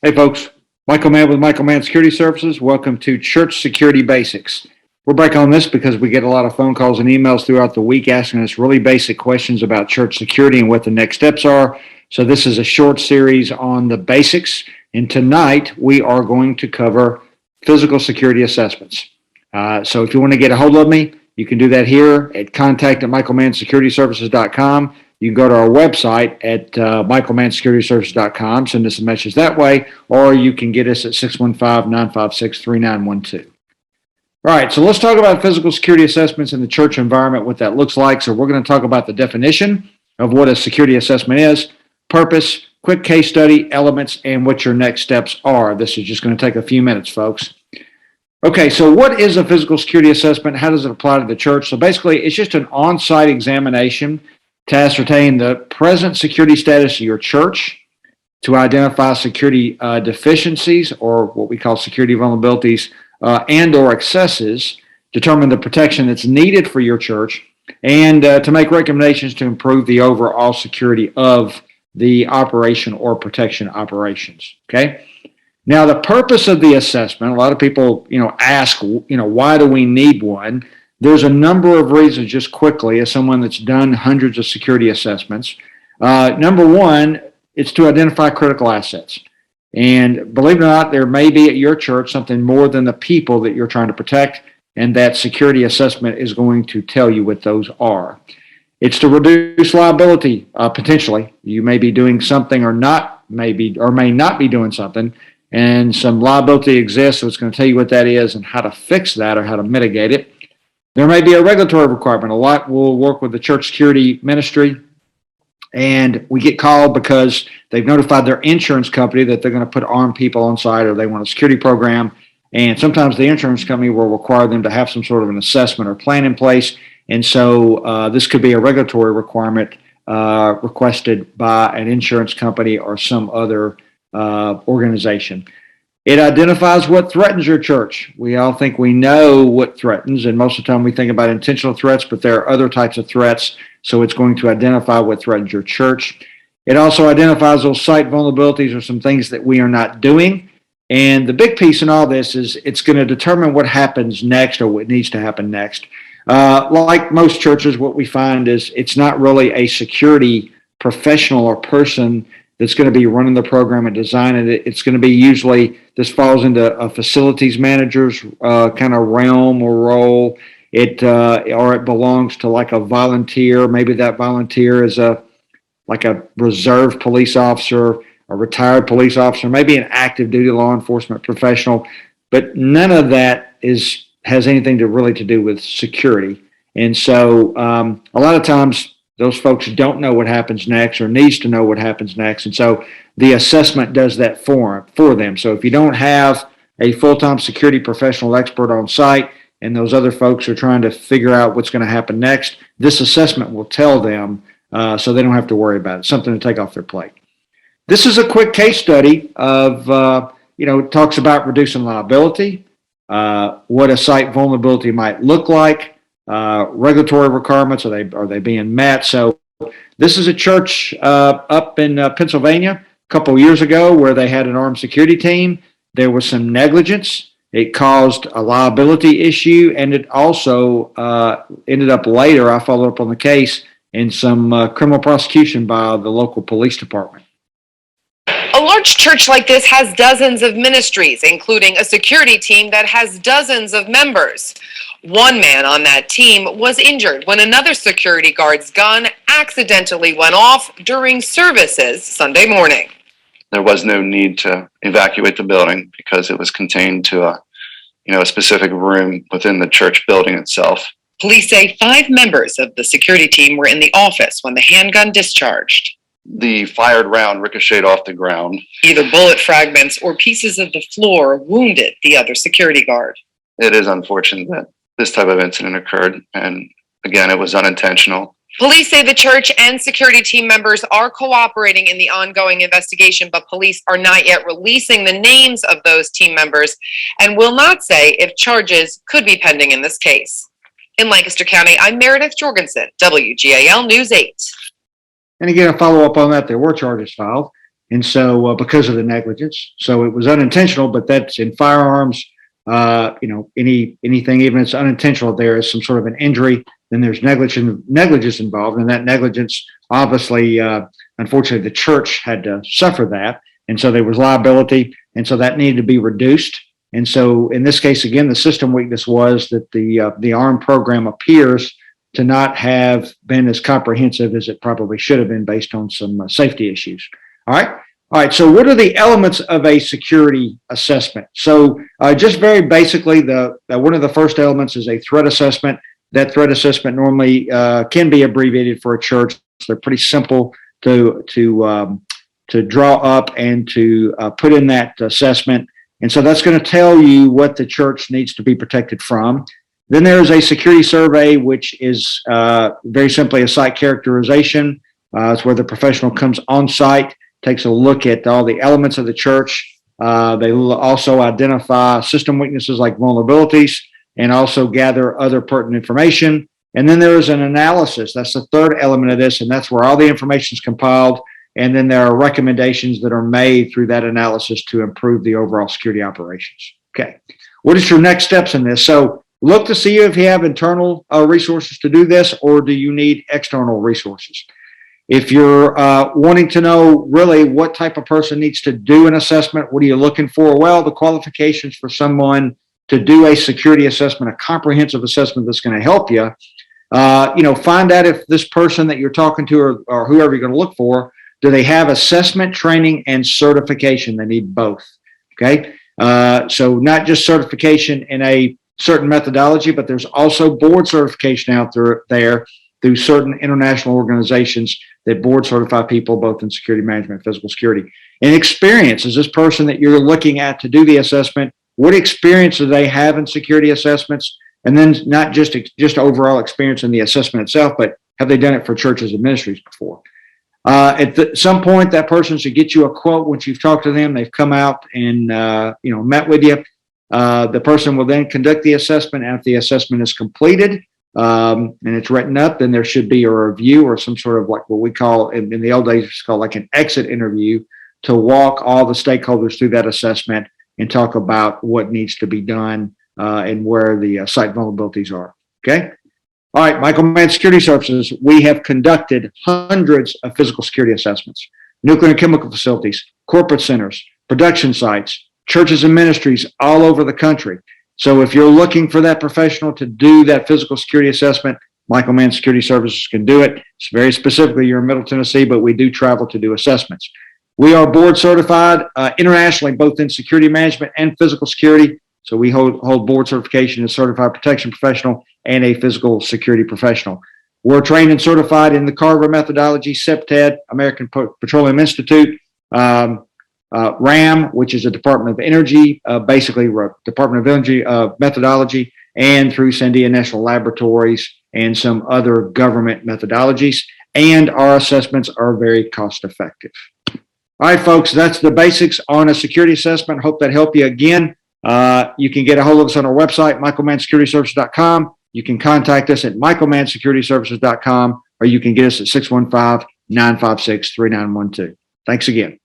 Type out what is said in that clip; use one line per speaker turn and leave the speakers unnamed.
Hey folks, Michael Mann with Michael Mann Security Services. Welcome to Church Security Basics. We're back on this because we get a lot of phone calls and emails throughout the week asking us really basic questions about church security and what the next steps are. So this is a short series on the basics. And tonight we are going to cover physical security assessments. So if you want to get a hold of me, you can do that here at contact@michaelmannsecurityservices.com. You can go to our website at michaelmannsecurityservices.com, send us a message that way, or you can get us at 615-956-3912. All right, so let's talk about physical security assessments in the church environment, what that looks like. So we're going to talk about the definition of what a security assessment is, purpose, quick case study, elements, and what your next steps are. This is just going to take a few minutes, folks. Okay, so what is a physical security assessment? How does it apply to the church? So basically, it's just an on-site examination to ascertain the present security status of your church, to identify security deficiencies or what we call security vulnerabilities and or excesses, determine the protection that's needed for your church, and to make recommendations to improve the overall security of the operation or protection operations. Okay. Now, the purpose of the assessment, a lot of people, ask, why do we need one? There's a number of reasons, just quickly, as someone that's done hundreds of security assessments. Number one, it's to identify critical assets. And believe it or not, there may be at your church something more than the people that you're trying to protect, and that security assessment is going to tell you what those are. It's to reduce liability, potentially. You may be doing something or may not be doing something, and some liability exists, so it's going to tell you what that is and how to fix that or how to mitigate it. There may be a regulatory requirement. A lot will work with the church security ministry, and we get called because they've notified their insurance company that they're going to put armed people on site or they want a security program. And sometimes the insurance company will require them to have some sort of an assessment or plan in place. And so this could be a regulatory requirement requested by an insurance company or some other organization. It identifies what threatens your church. We all think we know what threatens, and most of the time we think about intentional threats, but there are other types of threats, so it's going to identify what threatens your church. It also identifies those site vulnerabilities or some things that we are not doing. And the big piece in all this is it's going to determine what happens next or what needs to happen next. Like most churches, what we find is it's not really a security professional or person that's going to be running the program and designing it. It's going to be usually, this falls into a facilities manager's kind of realm or role. Or it belongs to like a volunteer. Maybe that volunteer is like a reserve police officer, a retired police officer, maybe an active duty law enforcement professional. But none of that has anything to do with security. And so a lot of times those folks don't know what happens next or needs to know what happens next. And so the assessment does that for them. So if you don't have a full-time security professional expert on site and those other folks are trying to figure out what's going to happen next, this assessment will tell them so they don't have to worry about it. Something to take off their plate. This is a quick case study of, it talks about reducing liability, what a site vulnerability might look like, regulatory requirements, are they being met? So this is a church up in Pennsylvania a couple of years ago where they had an armed security team. There was some negligence. It caused a liability issue, and it also ended up later, I followed up on the case, in some criminal prosecution by the local police department.
A large church like this has dozens of ministries, including a security team that has dozens of members. One man on that team was injured when another security guard's gun accidentally went off during services Sunday morning.
There was no need to evacuate the building because it was contained to a specific room within the church building itself.
Police say 5 members of the security team were in the office when the handgun discharged.
The fired round ricocheted off the ground.
Either bullet fragments or pieces of the floor wounded the other security guard.
It is unfortunate that this type of incident occurred, and again, it was unintentional.
Police say the church and security team members are cooperating in the ongoing investigation, but police are not yet releasing the names of those team members and will not say if charges could be pending in this case. In Lancaster County, I'm Meredith Jorgensen, WGAL News 8.
And again, a follow-up on that, there were charges filed. And so because of the negligence, so it was unintentional, but that's in firearms. Anything, even if it's unintentional, there is some sort of an injury, then there's negligence involved. And that negligence, obviously, unfortunately, the church had to suffer that. And so there was liability. And so that needed to be reduced. And so in this case, again, the system weakness was that the ARM program appears to not have been as comprehensive as it probably should have been based on some safety issues. All right. So what are the elements of a security assessment? So just very basically, one of the first elements is a threat assessment. That threat assessment normally can be abbreviated for a church. They're pretty simple to draw up and to put in that assessment. And so that's going to tell you what the church needs to be protected from. Then there's a security survey, which is very simply a site characterization. It's where the professional comes on site, takes a look at all the elements of the church. They also identify system weaknesses like vulnerabilities and also gather other pertinent information. And then there is an analysis. That's the third element of this, and that's where all the information is compiled. And then there are recommendations that are made through that analysis to improve the overall security operations. Okay. What is your next steps in this? So look to see if you have internal resources to do this, or do you need external resources? If you're wanting to know really what type of person needs to do an assessment, what are you looking for? Well, the qualifications for someone to do a security assessment, a comprehensive assessment that's going to help you, find out if this person that you're talking to or whoever you're going to look for, do they have assessment, training, and certification? They need both. Okay. So not just certification in a certain methodology, but there's also board certification out there through certain international organizations that board certify people both in security management and physical security. And experience, is this person that you're looking at to do the assessment, what experience do they have in security assessments? And then not just overall experience in the assessment itself, but have they done it for churches and ministries before? At some point, that person should get you a quote once you've talked to them. They've come out and met with you. The person will then conduct the assessment. After the assessment is completed and it's written up, then there should be a review or some sort of like what we call in the old days, it's called like an exit interview to walk all the stakeholders through that assessment and talk about what needs to be done and where the site vulnerabilities are. Okay. All right, Michael Mann Security Services, we have conducted hundreds of physical security assessments, nuclear and chemical facilities, corporate centers, production sites, churches and ministries all over the country. So if you're looking for that professional to do that physical security assessment, Michael Mann Security Services can do it. It's very specifically, you're in Middle Tennessee, but we do travel to do assessments. We are board certified internationally, both in security management and physical security. So we hold board certification as certified protection professional and a physical security professional. We're trained and certified in the Carver methodology, CPTED, American Petroleum Institute, RAM, which is a Department of Energy, basically Department of Energy methodology, and through Sandia National Laboratories and some other government methodologies. And our assessments are very cost effective. All right, folks, that's the basics on a security assessment. Hope that helped you. Again, you can get a hold of us on our website, michaelmannsecurityservices.com. You can contact us at michaelmannsecurityservices.com, or you can get us at 615-956-3912. Thanks again.